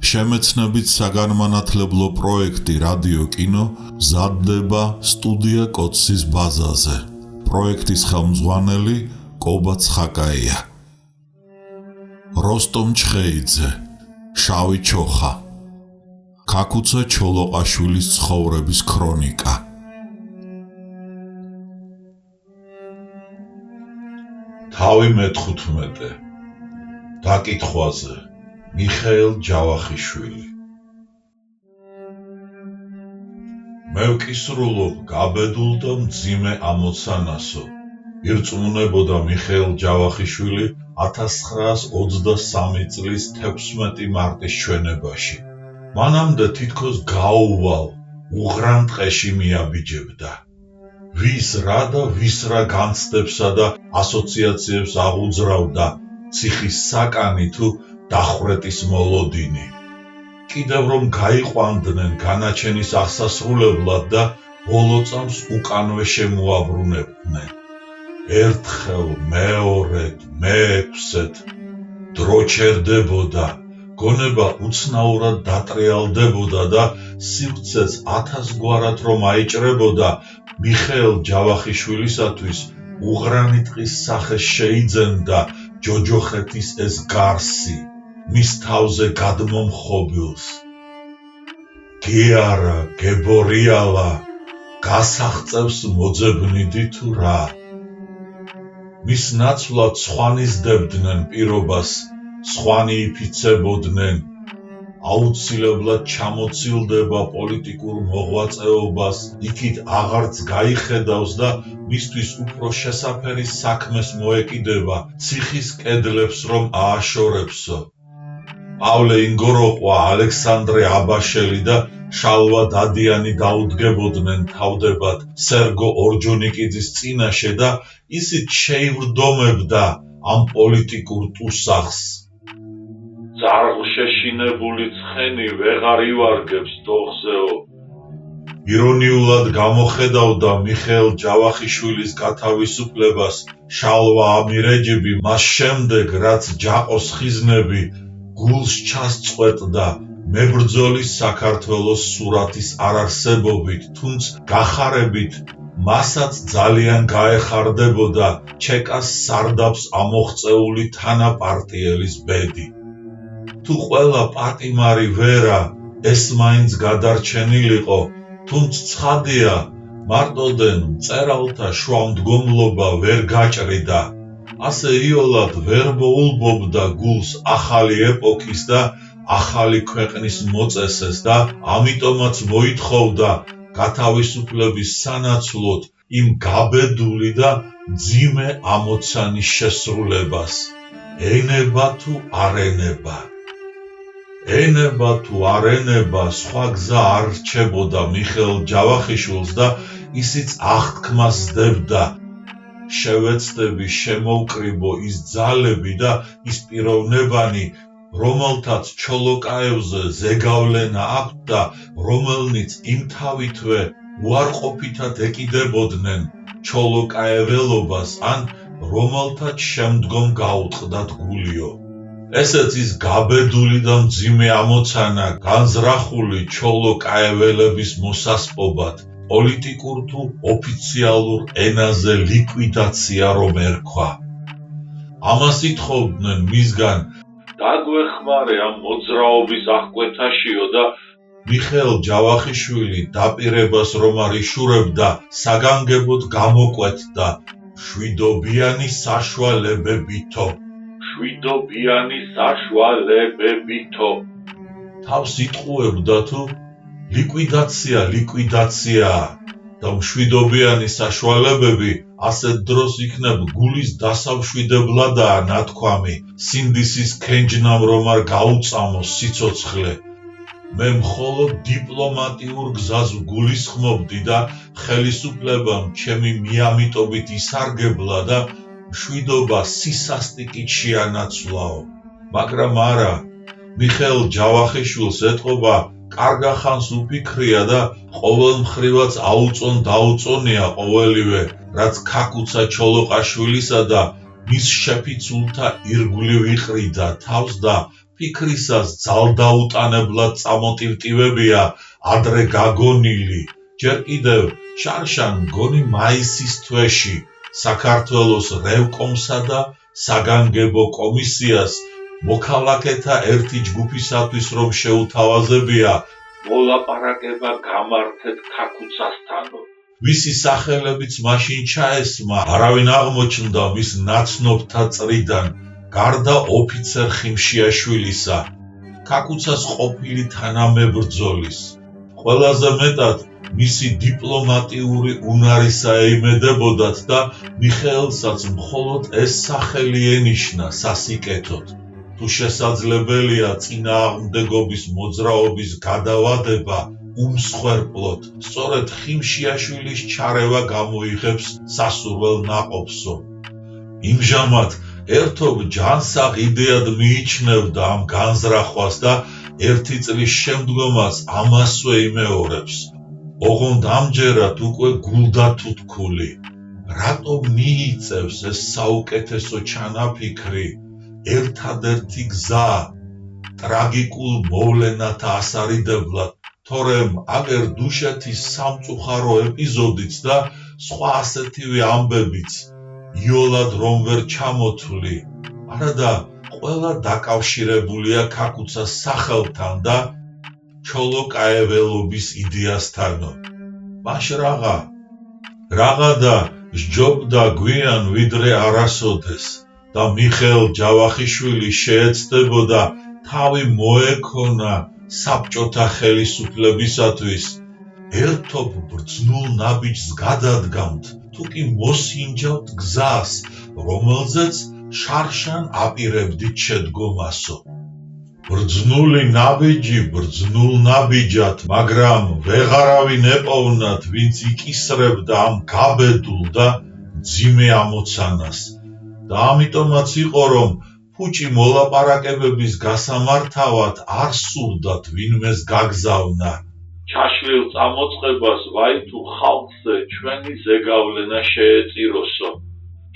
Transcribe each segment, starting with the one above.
შემეცნებით საგანმანათლებლო პროექტი რადიო კინო მზადდება სტუდია კოცის ბაზაზე. პროექტის ხელმძღვანელი კობა ცხაკაია. როსტომ ჩხეიძე, შავი ჩოხა. ქაქუცა ჩოლოყაშვილის ცხოვრების ქრონიკა. თავი მე-15 დაკითხვაზე მიხეილ ჯავახიშვილი. მე ვკისრულობ გაბედულ და მძიმე ამოცანასო. ირწმუნებოდა მიხეილ ჯავახიშვილი 1923 წლის 16 მარტის ჩვენებაში. მანამდე თითქოს გაუვალ უღრან ტყეში მიაბიჯებდა. ვის რა და ვის რა განცდებსა და ასოციაციებს აღუძრავდა ციხის საკანი თუ დახვრეტის მოლოდინი. კიდევ რომ გაიყვანდნენ განაჩენის აღსასრულებლად და ბოლო წამს უკანვე შემოაბრუნებდნენ. ერთხელ, მეორედ, მე-6-ეთ დრო ჩერდებოდა, გონება უცნაურად დატრიალდებოდა და სივრცეც 1000 გვარად რომ აიჭრებოდა, მიხეილ ჯავახიშვილისათვის უღრანი ტყის სახე შეიძენდა ჯოჯოხეთის ეს გარსი, მის თავზე გადმომხობილს. გიარა, გებორიალა, გასაღწევს მოძებნიდი თუ რა. მის ნაცვლად სხვანიზდებდნენ პირობას, სხვანი იფიცებოდნენ, აუცილებლად ჩამოცილდება პოლიტიკურ მოღვაწეობას, იქით აღარც გაიხედავს და მისთვის უფრო შესაფერი საქმეს მოეკიდება, ციხის კედლებს რომ ააშორებსო. პავლე ინგოროყვა, ალექსანდრე აბაშელი და შალვა დადიანი დაუდგებოდნენ თავდებად სერგო ორჯონიკიძის წინაშე და ისიც შეივრდომებდა ამ პოლიტიკურ ტუსახს. ძარღშეშინებული ცხენი ვეღარ ივარგებს დოხზეო. ირონიულად გამოხედავდა მიხეილ ჯავახიშვილის გათავისუფლებას შალვა ამირეჯიბი მას შემდეგ, რაც ჯაყოს ხიზნები გულს ჩასწყვეტდა მებრძოლის საქართველოს სურათის არარსებობით, თუმცა გახარებით მასაც ძალიან გაეხარდებოდა ჩეკას სარდაფს ამოღწეული თანაპარტიელის ბედი. თუ ყველა პატიმარი ვერა, ეს მაინც გადარჩენილიყო, თუმცა ცხადია, მარტოდენ მწერალთა შუამდგომლობა ვერ გაჭრიდა. ასე იოლად ვერ მოულბობდა გულს ახალი ეპოქის და ახალი ქვეყნის მოწესეს და ამიტომაც მოითხოვდა გათავისუფლების სანაცვლოდ იმ გაბედული და მძიმე ამოცანის შესრულებას. ენება თუ არენება. ენება თუ არენება, სხვა გზა არ რჩებოდა მიხეილ ჯავახიშვილს და ისიც აღთქმას სდებდა. შევეცდები შემოვკრიბო ის ძალები და ის პიროვნებანი, რომელთაც ჩოლოკაევზე ზეგავლენა აქვთ და რომელნიც იმთავითვე უარყოფითად ეკიდებოდნენ ჩოლოკაეველობას ან რომელთაც შემდგომ გაუტყდათ გულიო. ესეც ის გაბედული და მძიმე ამოცანა, განზრახული ჩოლოკაეველების მოსასპობად, პოლიტიკურ თუ ოფიციალურ ენაზე ლიკვიდაცია რომ ერქვა. ამას ითხოვდნენ მისგან დაგვეხმარე ამ მოძრაობის აღკვეთაშიო და მიხეილ ჯავახიშვილი დაპირებას რომ არ იშურებდა, საგანგებოდ გამოკვეთდა შვიდობიანი საშუალებებითო. შვიდობიანი საშუალებებითო. თავს იტყუებდა თუ ლიკვიდაცია და მშვიდობიანი საშუალებები ასეთ დროს იქნებ გულის დასამშვიდებლადაა ნათქვამი, სინდისის ქენჯნამ რომ არ გაუწამოს სიცოცხლე. მე მხოლოდ დიპლომატიურ გზას ვგულისხმობდი და ხელისუფლებამ ჩემი მიამიტობით ისარგებლა და მშვიდობა სისასტიკით შეანაცვლაო. მაგრამ არა, მიხეილ ჯავახიშვილს ეტყობა კარგახანს უფიქრია და ყოველ მხრივაც დაუწონია ყოველივე, რაც ქაქუცა ჩოლოყაშვილისა და მის შეფიცულთა ირგვლივ იყრიდა თავს და ფიქრისას ძალდაუტანებლად წამოტივტივებია ადრე გაგონილი. ჯერ კიდევ შარშან მგონი მაისის თვეში საქართველოს რევკომსა და საგანგებო კომისიას მოქალაქეთა ერთი ჯგუფისათვის რომ შეუთავაზებია მოლაპარაკება გამართეთ ქაქუცასთანო. მისი სახელებიც მაშინ ჩაესმა, არავინ აღმოჩნდა მის ნაცნობთა წრიდან, გარდა ოფიცერ ხიმშიაშვილისა, ქაქუცას ყოფილი თანამებრძოლის. ყველაზე მეტად მისი დიპლომატიური უნარი საიმედებოდათ და მიხეილსაც მხოლოდ ეს სახელი ენიშნა სასიკეთოდ. თუ შესაძლებელია წინააღმდეგობის მოძრაობის გადავადება უმსხვერპლოდ, სწორედ ხიმშიაშვილის ჩარევა გამოიღებს სასურველ ნაყოფსო. იმჟამად ერთობ ჯანსაღ იდეად მიიჩნევდა ამ განზრახვას და ერთი წლის შემდგომაც ამასვე იმეორებს. ოღონდ ამჯერად უკვე გულდათუთქული. რატომ მიიწევს ეს საუკეთესო ჩანაფიქრი? ერთადერთი გზა ტრაგიკულ მოვლენათა ასარიდებლად, თორემ აგერ დუშეთის სამწუხარო ეპიზოდიც და სხვა ასეთივე ამბებიც იოლად რომ ვერ ჩამოთვლი, არადა ყველა დაკავშირებულია ქაქუცას სახელთან და ჩოლოკაეველობის იდეასთანო. მაშ რაღა და სჯობდა გვიან ვიდრე არასოდეს და მიხეილ ჯავახიშვილი შეეცდებოდა თავი მოექონა საბჭოთა ხელისუფლებისათვის. ერთობ ბრძნულ ნაბიჯს გადადგამთ, თუ კი მოსინჯავთ გზას, რომელზეც შარშან აპირებდით შედგომასო. ბრძნული ნაბიჯი ბრძნულ ნაბიჯად, მაგრამ ვეღარავინ ეპოვნათ, ვინც იკისრებდა ამ გაბედულ და მძიმე ამოცანას. და ამიტომაც იყო, რომ ფუჭი მოლაპარაკებების გასამართავად არ სურდათ ვინმეს გაგზავნა. ჩაშლილ წამოწყებას ვაი თუ ხალხზე ჩვენი ზეგავლენა შეეწიროსო.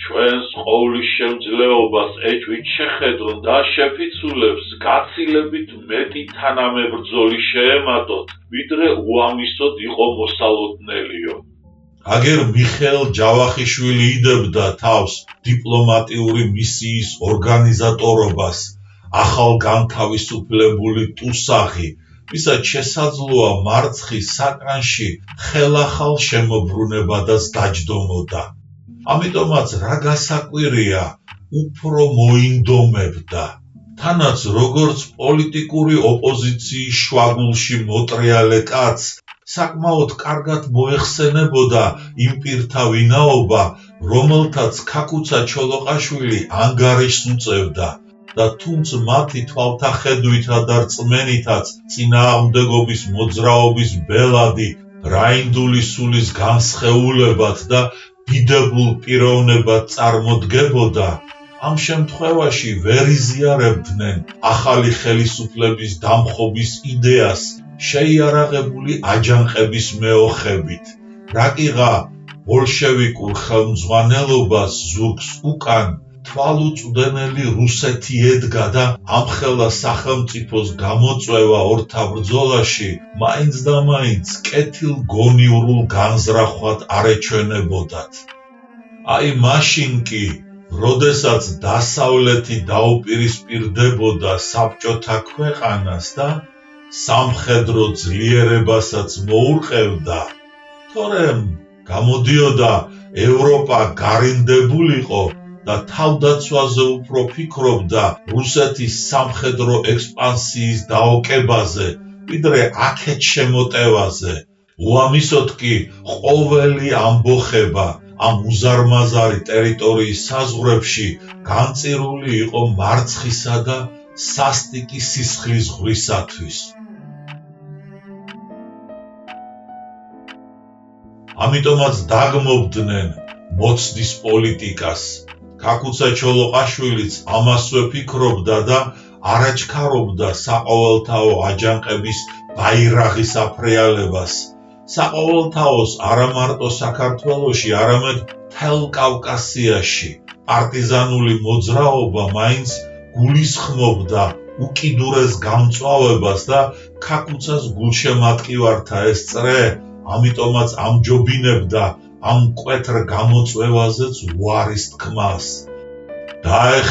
ჩვენს ყოვლის შემძლეობას ეჭვით შეხედონ და შეფიცულებს გაცილებით მეტი თანამებრძოლი შეემატოთ, ვიდრე უამისოდ იყო მოსალოდნელიო. აგერ მიხეილ ჯავახიშვილი იდებდა თავს დიპლომატიური მისიის ორგანიზატორობას, ახალ განთავისუფლებული ტუსაღი, ვისაც შესაძლოა მარცხის საკანში ხელახალ შემოbrunებადაც დაჯდომოდა. ამიტომაც რა გასაკვირია, უფრო მოინდომებდა. თანაც როგორც პოლიტიკური ოპოზიციის შვაგულში მოტრიალე კაცს, საკმაოდ კარგად მოეხსენებოდა იმ პირთა ვინაობა, რომელთაც ქაქუცა ჩოლოყაშვილი ანგარიშს უწევდა და თუნც მათი თვალთახედვითა და რწმენითაც წინააღმდეგობის მოძრაობის ბელადი რაინდული სულის განსხეულებად და დიდებულ პიროვნებად წარმოდგებოდა, ამ შემთხვევაში ვერ იზიარებდნენ ახალი ხელისუფლების დამხობის იდეას შეიარაღებული აჯანყების მეოხებით. რაკიღა ბოლშევიკურ ხელმძღვანელობას ზურგს უკან თვალუწვდენელი რუსეთი ედგა და ამხელა სახელმწიფოს გამოწვევა ორთა ბრძოლაში მაინც და მაინც კეთილ გონიურულ განზრახვად არ ეჩვენებოდათ. აი მაშინ კი, როდესაც დასავლეთი დაუპირისპირდებოდა საბჭოთა ქვეყანას და სამხედრო ძლიერებასაც მოურყევდა, თორემ გამოდიოდა ევროპა გარინდებულიყო და თავდაცვაზე უფრო ფიქრობდა რუსეთის სამხედრო ექსპანსიის დაოკებაზე, ვიდრე აქეთ შემოტევაზე. უამისოდ კი ყოველი ამბოხება ამ უზარმაზარი ტერიტორიის საზღვრებში განწირული იყო მარცხისა და სასტიკი სისხლის ზღვრისათვის. ამიტომაც დაგმობდნენ მოცდის პოლიტიკას. ქაქუცა ჩოლოყაშვილიც ამასვე ფიქრობდა და არაჩქარობდა საყოველთაო აჯანყების ბაირაღის აფრიალებას. საყოველთაოს არა მარტო საქართველოში, არამედ მთელ კავკასიაში პარტიზანული მოძრაობა მაინც გულისხმობდა უკიდურეს გამწვავებას და ქაქუცას გულშემატკივართა ეს წრე, ამიტომაც ამჯობინებდა ამ მკვეთრ გამოწვევაზეც უარის თქმას.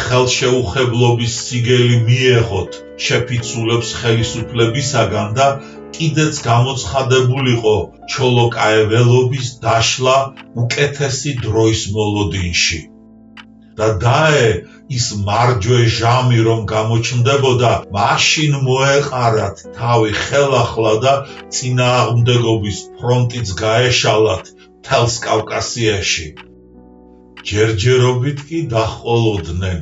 ხელშეუხებლობის სიგელი მიეღოთ შეფიცულებს ხელისუფლებისაგან და კიდეც გამოცხადებულიყო ჩოლოკაეველობის დაშლა უკეთესი დროის მოლოდინში. და ის მარჯვე ჟამი რომ გამოჩნდებოდა, მაშინ მოეყარათ თავი ხელახლა და წინააღმდეგობის ფრონტიც გაეშალათ მთელს კავკასიაში. ჯერჯერობით კი დაჰყოლოდნენ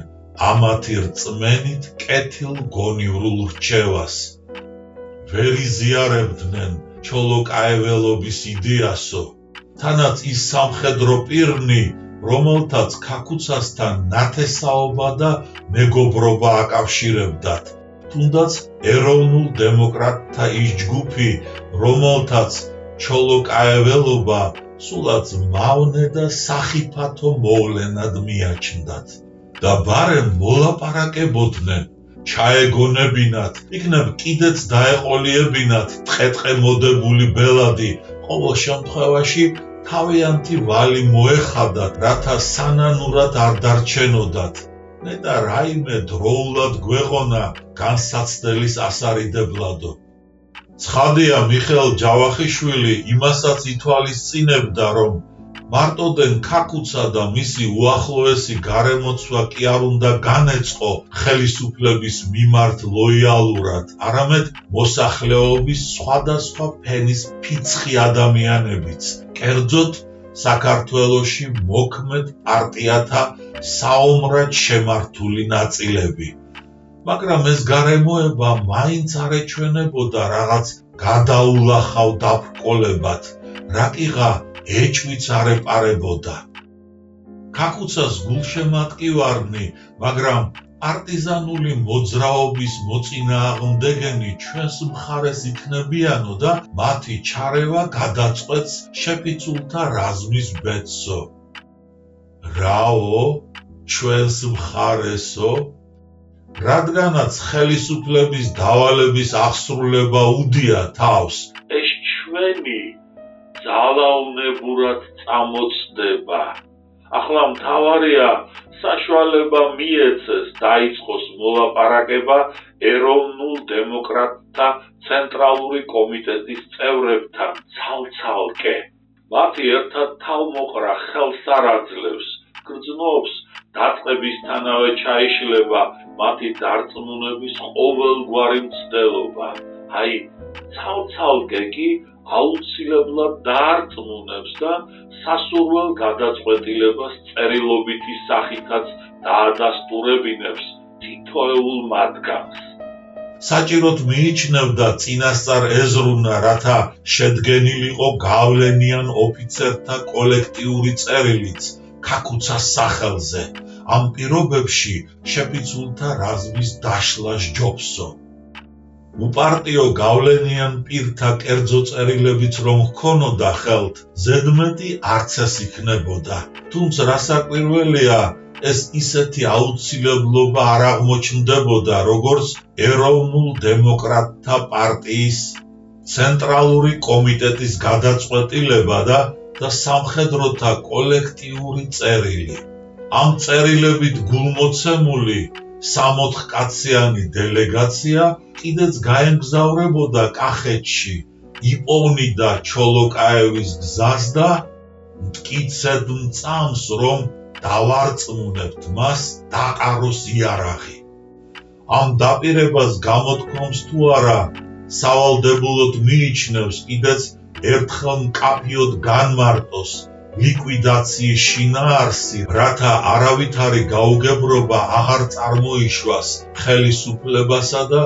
ამათი რწმენით კეთილ გონივრულ რჩევას. ვერ იზიარებდნენ ჩოლოკაეველობის იდეასო, თანაც ის სამხედრო პირნი, რომელთაც ქაქუცასთან ნათესაობა და მეგობრობა აკავშირებდათ, თუნდაც ეროვნულ დემოკრატთა ის ჯგუფი, რომელთაც ჩოლოკაეველობა სულაც მავნე და სახიფათო მოვლენად მიაჩნდათ. და ბარემ მოლაპარაკებოდნენ, ჩაეგონებინათ, იქნებ კიდეც დაეყოლიებინათ ტყე-ტყე მოდებული ბელადი, ყოველ შემთხვევაში თავიანთი ვალი მოეხადათ, რათა სანანურად არ დარჩენოდათ. და რაიმე დროულად გვეყონა განსაცდელის ასარიდებლადო. ცხადია, მიხეილ ჯავახიშვილი იმასაც ითვალისწინებდა, რომ მარტოდენ ქაქუცა და მისი უახლოესი გარემოცვა კი არ უნდა განეწყო ხელისუფლების მიმართ ლოიალურად, არამედ მოსახლეობის სხვადასხვა ფენის ფიცხი ადამიანებიც, კერძოდ საქართველოში მოქმედ პარტიათა საომრად შემართული ნაწილები. მაგრამ ეს გარემოება მაინც არ ეჩვენებოდა რაღაც გადაულახავ დაბრკოლებად, რაკიღა ეჭვიც არ ეპარებოდა. ქაქუცას გულშემატკივარნი, მაგრამ პარტიზანული მოძრაობის მოწინააღმდეგენი ჩვენს მხარეს იქნებიანო და მათი ჩარევა გადაწყვეტს შეფიცულთა რაზმის ბედსო. რაო, ჩვენს მხარესო? რადგანაც ხელისუფლების დავალების აღსრულება უდია თავს, ეს ჩვენი ძალაუნებურად წამოწდება. ახლა მთავარია საშუალება მიეცეს დაიწყოს მოლაპარაკება ეროვნულ დემოკრატთა ცენტრალური კომიტეტის წევრებთან ცალ-ცალკე. მათი ერთად თავმოყრა ხელს არ აძლევს, გრძნობს დაწყებისთანავე ჩაიშლება მათი დარწმუნების ყოველგვარი მცდელობა. ცალ-ცალკე კი აუცილებლად დაარწმუნებს და სასურველ გადაწყვეტილებას წერილობითი სახითაც დაადასტურებინებს თითოეულ მათგანს. საჭიროდ მიიჩნევდა წინასწარ ეზრუნა, რათა შედგენილიყო გავლენიან ოფიცერთა კოლექტიური წერილიც ქაქუცას სახელზე. ამ პირობებში შეფიცულთა რაზმის დაშლა სჯობსო. უპარტიო გავლენიან პირთა კერძო წერილებიც რომ ჰქონოდა ხელთ, ზედმეტი არც ეს იქნებოდა. თუმცა რასაკვირველია, ეს ისეთი აუცილებლობა არ აღმოჩნდებოდა, როგორც ეროვნულ დემოკრატთა პარტიის ცენტრალური კომიტეტის გადაწყვეტილება და სამხედროთა კოლექტიური წერილი. ამ წერილებით გულმოცემული 60 დელეგაცია კიდეც გაემგზავრებოდა კახეთში, იპოვნიდა ჩოლოკაევის გზას და მტკიცედ მწამს, რომ დავარწმუნებთ მას დაყაროს იარაღი. ამ დაპირებას გამოთქვამს თუ არა, სავალდებულოდ მიიჩნევს კიდეც ერთხელ მკაფიოდ განმარტოს ლიკვიდაციის შინაარსი, რათა არავითარი გაუგებრობა აღარ წარმოიშვას ხელისუფლებასა და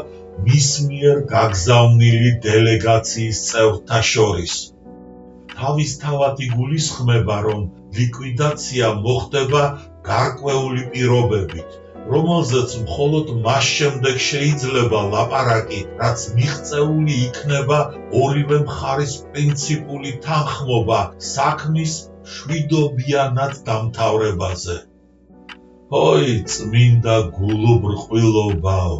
მის მიერ გაგზავნილი დელეგაციის წევრთა შორის. თავისთავად იგულისხმება, რომ ლიკვიდაცია მოხდება გარკვეული პირობებით, რომელზეც მხოლოდ მას შემდეგ შეიძლება ლაპარაკი, რაც მიღწეული იქნება ორივე მხარის პრინციპული თანხმობა საქმის მშვიდობიანად დამთავრებაზე. წმინდა გულუბრყვილობაო,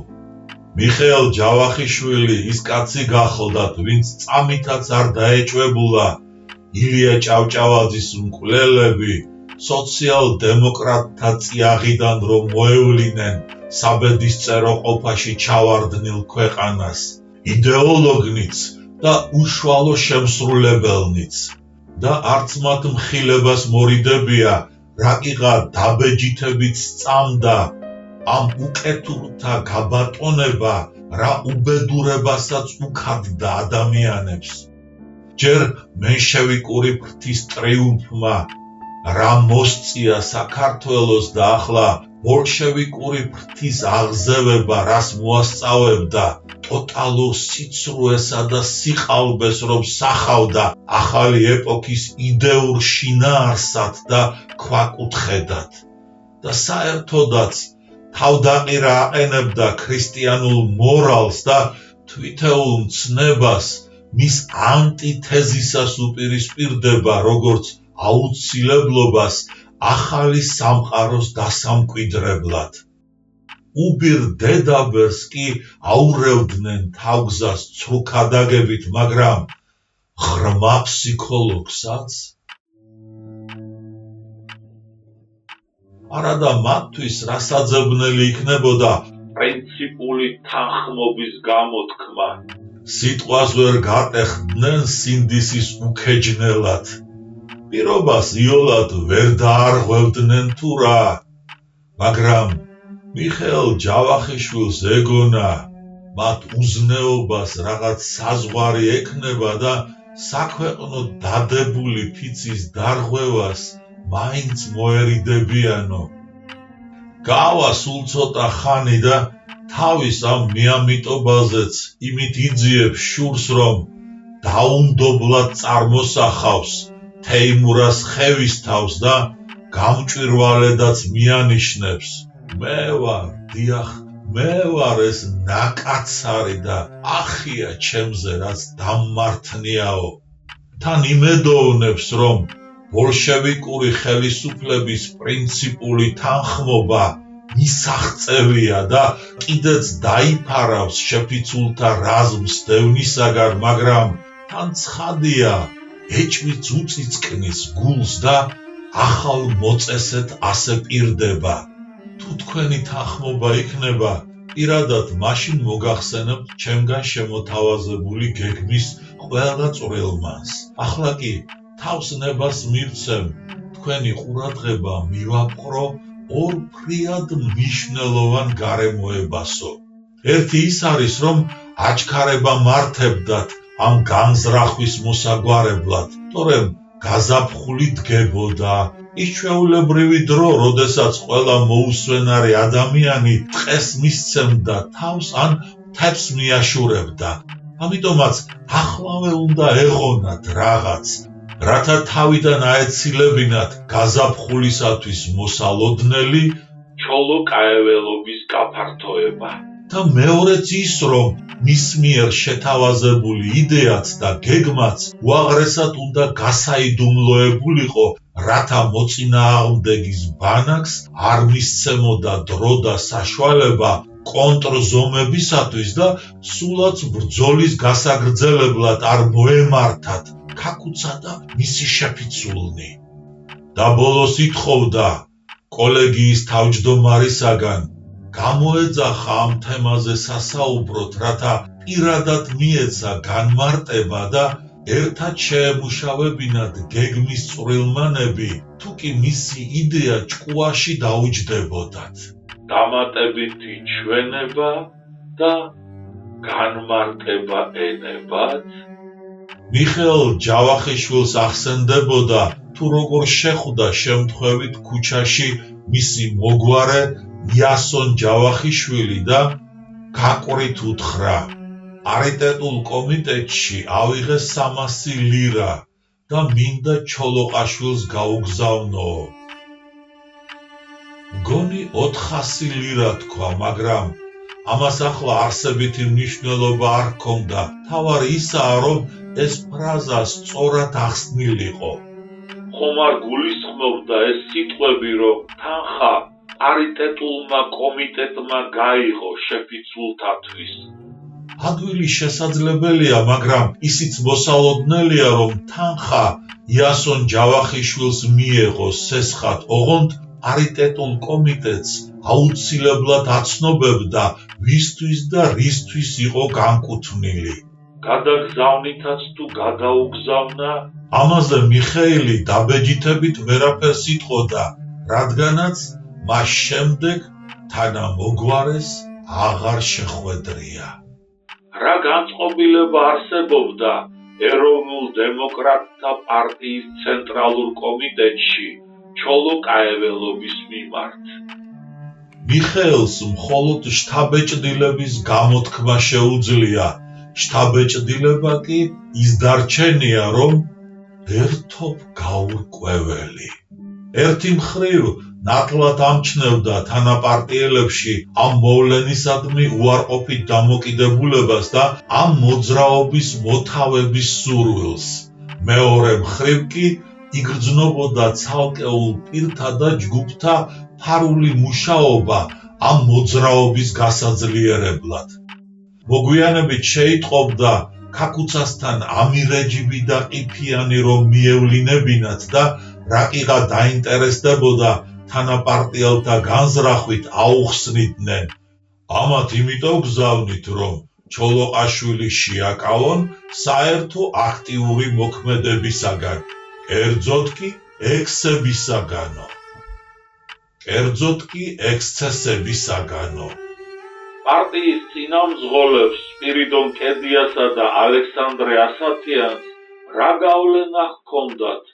მიხეილ ჯავახიშვილი ის კაცი გახლდათ, ვინც წამითაც არ დაეჭვებულა ილია ჭავჭავაძის მკვლელები სოციალ-დემოკრატთა წიაღიდან რომ მოევლინენ საბედისწერო ყოფაში ჩავარდნილ ქვეყანას, იდეოლოგნიც და უშუალო შემსრულებელნიც და არც მათ მხილებას მორიდებია რაკიღა დაბეჯითებით სწამდა ამ უკეთურთა გაბატონება რა უბედურებასაც უქადდა ადამიანებს. ჯერ მენშევიკური ფრთის ტრიუმფმა რა მოსწია საქართველოს და ახლა ბოლშევიკური ფრთის აღზევება რას მოასწავებდა ტოტალურ სიცრუესა და სიყალბეს რომ სახავდა ახალი ეპოქის იდეურ შინაარსად და ქვაკუთხედად და საერთოდაც თავდაყირა აყენებდა ქრისტიანულ მორალს და თვითეულ მცნებას მის ანტითეზისას უპირისპირდება როგორც აუცილებლობას ახალი სამყაროს დასამკვიდრებლად. უბირ დედაბერს კი აურევდნენ თავგზას ცრუქადაგებით, მაგრამ ღრმა ფსიქოლოგსაც არადა მათთვის რასაძებნელი იქნებოდა პრინციპული თანხმობის გამოთქმა. სიტყვას ვერ გატეხდნენ სინდისის უქეჯნელად. პირობას იოლად ვერ დაარღვევდნენ თუ რა, მაგრამ მიხეილ ჯავახიშვილს ეგონა მათ უზნეობას რაღაც საზღვარი ექნება და საქვეყნო დადებული ფიცის დარღვევას მაინც მოერიდებიანო. გავა სულ ცოტა ხანი და თავის ამ მიამიტობაზეც იმით იძიებს შურს რომ დაუნდობლად წარმოსახავს თეიმურას ხევის თავს და გამჭვირვალედაც მიანიშნებს. მე ვარ, დიახ, მე ვარ ეს ნაკაცარი და ახია ჩემზე რაც დამმართნიაო. თან იმედოვნებს რომ ბოლშევიკური ხელისუფლების პრინციპული თანხმობა მისაღწევია და კიდეც დაიფარავს შეფიცულთა რაზმს დევნისაგან, მაგრამ თან ცხადია ეჭვიც უწიწკნის გულს და ახალ მოწესეთ ასე პირდება. თუ თქვენი თანხმობა იქნება, პირადად მაშინ მოგახსენებთ ჩემგან შემოთავაზებული გეგმის ყველა წვრილმანს. ახლა კი თავს ნებას მივცემ, თქვენი ყურადღება მივაპყრო ორ ფრიად მნიშვნელოვან გარემოებასო. ერთი ის არის, რომ აჩქარება მართებდათ ამ განზრახვის მოსაგვარებლად, თორემ გაზაფხული დგებოდა, ის ჩვეულებრივი დრო, როდესაც ყველა მოუსვენარი ადამიანი ტყეს მისცემდა თავს ან მთებს მიაშურებდა. ამიტომაც ახლავე უნდა ეღონათ რაღაც, რათა თავიდან აეცილებინათ გაზაფხულისათვის მოსალოდნელი ჩოლოკაეველობის გაფართოება. და მეორეც ის, რომ მის მიერ შეთავაზებული იდეაც და გეგმაც უაღრესად უნდა გასაიდუმლოებულიყო, რათა მოწინააღმდეგის ბანაკს არ მისცემოდა დრო და საშუალება კონტრზომებისათვის და სულაც ბრძოლის გასაგრძელებლად არ მოემართათ ქაკუცა და მისი შეფიცულნი. და ბოლოს ითხოვდა კოლეგიის თავმჯდომარისაგან გამოეძახა ამ თემაზე სასაუბროთ, რათა პირადად მიეცა განმარტება და ერთად შეემუშავებინათ გეგმის წვრილმანები, თუ კი მისი იდეა ჭკუაში დაუჯდებოდათ. დამატებითი ჩვენება და განმარტება ენებად. მიხეილ ჯავახიშვილს ახსენდებოდა, თუ როგორ შეხვდა შემთხვევით ქუჩაში მისი მოგვარე იასონ ჯავახიშვილი და გაყვრით უთხრა: პარიტეტულ კომიტეტში ავიღე 300 ლირა და მინდა ჩოლოყაშვილს გაუგზავნო. მგონი 400 ლირა თქვა, მაგრამ ამას ახლა არსებითი მნიშვნელობა არ ჰქონდა. თავარი ისაა, რომ ეს ფრაზა სწორად ახსნილიყო. ხომ არ გულისხმობდა ეს სიტყვები, რომ თანხა პარიტეტულმა კომიტეტმა გაიღო შეფიცულთათვის. ადვილი შესაძლებელია, მაგრამ ისიც მოსალოდნელია, რომ თანხა იასონ ჯავახიშვილს მიეღოს სესხად, ოღონდ პარიტეტულ კომიტეტს აუცილებლად აცნობებდა, ვისთვის და რისთვის იყო განკუთვნილი. გადაგზავნითაც თუ გადაუგზავნა, ამაზე მიხეილი დაბეჯითებით ვერაფერს იტყოდა, რადგანაც მას შემდეგ თანამოგვარეს აღარ შეხვედრია. რა განწყობილება არსებობდა ეროვნულ დემოკრატთა პარტიის ცენტრალურ კომიტეტში ჩოლოკაეველობის მიმართ. მიხეილს მხოლოდ შთაბეჭდილების გამოთქმა შეუძლია, შთაბეჭდილება კი ის დარჩენია, რომ ერთობ გაურკვეველი. ერთი მხრივ ნათლად ამჩნევდა თანაპარტიელებში ამ მოვლენისადმი უარყოფით დამოკიდებულებას და ამ მოძრაობის მოთავების სურვილს. მეორე მხრივ კი იგრძნობოდა ცალკეულ პირთა და ჯგუფთა ფარული მუშაობა ამ მოძრაობის გასაძლიერებლად. მოგვიანებით შეიტყობდა ქაკუცასთან ამირეჯიბი და ყიფიანი რომ მიევლინებინათ და რაკიღა დაინტერესდებოდა თანაპარტიელთა განზრახვით აუხსნიდნენ. ამათ იმიტომ გზავნით, რომ ჩოლოყაშვილი შეაკავონ საერთო აქტიური მოქმედებისაგან, კერძოდ კი ექსცესებისაგანო. პარტიის წინამძღოლებს სპირიდონ კედიასა და ალექსანდრე ასათიანს რა გავლენა ჰქონდათ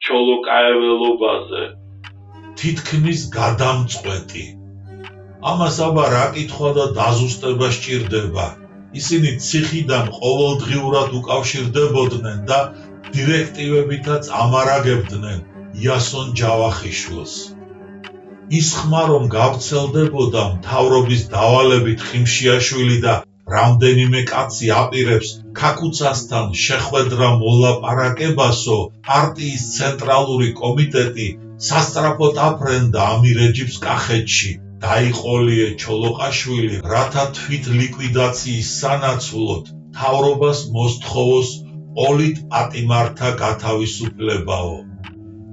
ჩოლოკაეველობაზე? თითქმის გადამწყვეტი. ამას აბა რა კითხვა და დაზუსტება სჭირდება. ისინი ციხიდან ყოველდღიურად უკავშირდებოდნენ და დირექტივებითაც ამარაგებდნენ იასონ ჯავახიშვილს. ის ხმა რომ გავრცელდებოდა მთავრობის დავალებით ხიმშიაშვილი და რამდენიმე კაცი აპირებს ქაკუცასთან შეხვედრა მოლაპარაკებასო, პარტიის ცენტრალური კომიტეტი სასწრაფოდ აფრენდა ამირეჯიბს კახეთში, დაიყოლიე ჩოლოყაშვილი, რათა თვით ლიკვიდაციის სანაცვლოდ მთავრობას მოსთხოვოს პოლიტპატიმართა გათავისუფლებაო.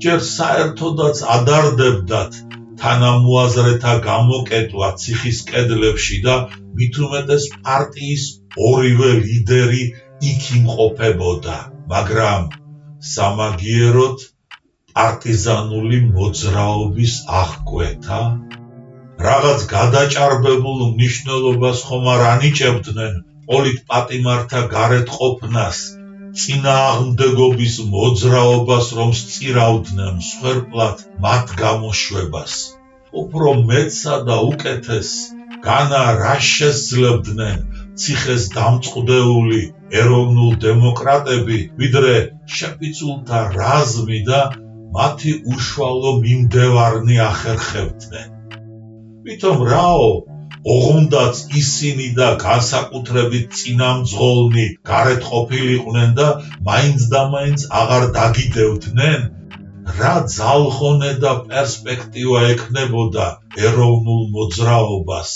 ჯერ საერთოდაც ადარდებდათ თანამოაზრეთა გამოკეტვა ციხის კედლებში და მით უმეტეს პარტიის ორივე ლიდერი იქ იმყოფებოდა, მაგრამ სამაგიეროდ პარტიზანული მოძრაობის აღკვეთა რაღაც გადაჭარბებულ მნიშვნელობას ხომ არ ანიჭებდნენ პოლიტპატიმართა გარეთ ყოფნას, წინააღმდეგობის მოძრაობას რომ სწირავდნენ მსხვერპლად მათ გამოშვებას. უფრო მეცსა და უკეთეს განა რა შესძლებდნენ ციხეს დამწყდეული ეროვნულ დემოკრატები, ვიდრე შეფიცულთა რაზმი და მათი უშუალო მიმდევარნი ახერხებდნენ. ვითომ რაო, ოღონდაც ისინი და განსაკუთრებით წინამძღოლნი გარეთ ყოფილიყვნენ და მაინც და მაინც აღარ დაგიდევდნენ, რა ძალხონე და პერსპექტივა ექნებოდა ეროვნულ მოძრაობას.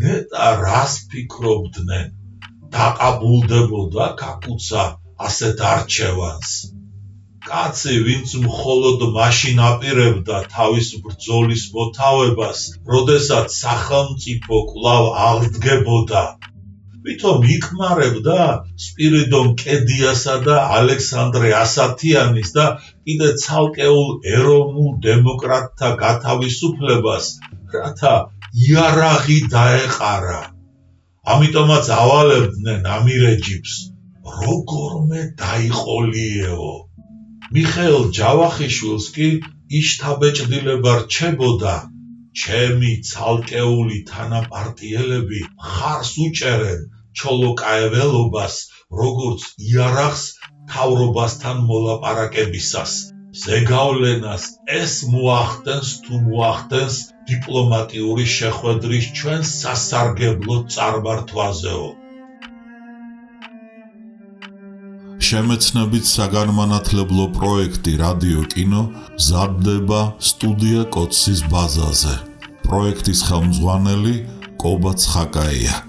ნეტა რას ფიქრობდნენ, დაყაბულდებოდა ქაკუცა ასეთ არჩევანს. კაცი, ვინც მხოლოდ მაშინ აპირებდა თავის ბრძოლის მოთავებას, როდესაც სახელმწიფო კვლავ აღდგებოდა. ვითომ იკმარებდა სპირიდონ კედიასა და ალექსანდრე ასათიანის და კიდე ცალკეულ ეროვნულ დემოკრატთა გათავისუფლებას, რათა იარაღი დაეყარა. ამიტომაც ავალებდნენ ამირეჯიბს, როგორმე დაიყოლიეო. მიხეილ ჯავახიშვილს კი იშთაბეჭდილება რჩებოდა, ჩემი ცალკეული თანაპარტიელები მხარს უჭერენ ჩოლოკაეველობას, როგორც იარაღს მთავრობასთან მოლაპარაკებისას. ზეგავლენას ეს მოახდენს თუ მოახდენს დიპლომატიური შეხვედრის ჩვენ სასარგებლო წარმართვაზეო. შემეცნებით საგანმანათლებლო პროექტი რადიო კინო მზადდება სტუდია კოცის ბაზაზე. პროექტის ხელმძღვანელი კობა ცხაკაია.